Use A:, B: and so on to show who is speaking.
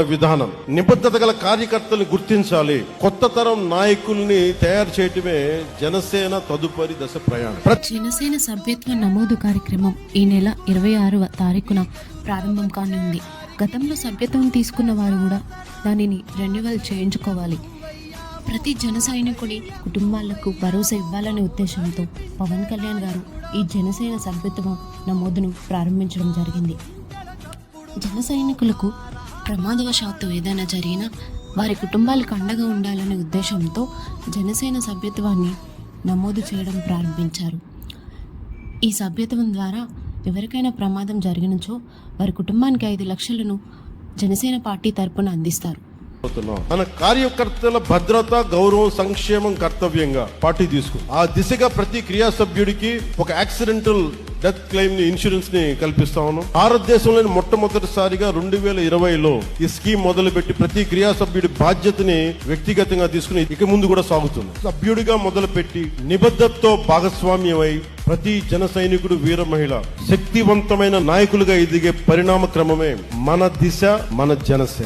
A: విధానం నిబద్ధత గల కార్యకర్తల్ని గుర్తించాలి. కొత్త తరం నాయకుల్ని తయారు చేయటమే జనసేన తదుపరి దశ ప్రయాణం.
B: జనసేన సభ్యత్వ నమోదు కార్యక్రమం ఈ నెల 26వ తారీఖున ప్రారంభం కానుంది. గతంలో సభ్యత్వం తీసుకున్న వారు కూడా దానిని రెన్యువల్ చేయించుకోవాలి. ప్రతి జన సైనికుడి కుటుంబాలకు భరోసా ఇవ్వాలనే ఉద్దేశంతో పవన్ కళ్యాణ్ గారు ఈ జనసేన సభ్యత్వ నమోదును ప్రారంభించడం జరిగింది. జన సైనికులకు ప్రమాదవశాత్తు ఏదైనా జరిగినా వారి కుటుంబాలకు అండగా ఉండాలనే ఉద్దేశంతో జనసేన సభ్యత్వాన్ని నమోదు చేయడం ప్రారంభించారు. ఈ సభ్యత్వం ద్వారా ఎవరికైనా ప్రమాదం జరిగినచో వారి కుటుంబానికి 5 లక్షలను జనసేన పార్టీ తరపున అందిస్తారు.
A: మన కార్యకర్తల భద్రత, గౌరవం, సంక్షేమం కర్తవ్యంగా పార్టీ తీసుకు ఆ దిశగా ప్రతి క్రియా సభ్యుడికి ఒక యాక్సిడెంటల్ డెత్ క్లెయిమ్ ని ఇన్సూరెన్స్ ని కల్పిస్తా ఉన్నాం. భారతదేశంలోని మొట్టమొదటిసారిగా 2020లో ఈ స్కీమ్ మొదలుపెట్టి ప్రతి క్రియా సభ్యుడి బాధ్యతని వ్యక్తిగతంగా తీసుకుని ఇక ముందు కూడా సాగుతుంది. సభ్యుడిగా మొదలుపెట్టి నిబద్ధతతో భాగస్వామ్యమై ప్రతి జన సైనికుడు, వీర మహిళ శక్తివంతమైన నాయకులుగా ఎదిగే పరిణామ క్రమమే మన దిశ, మన జనసేన.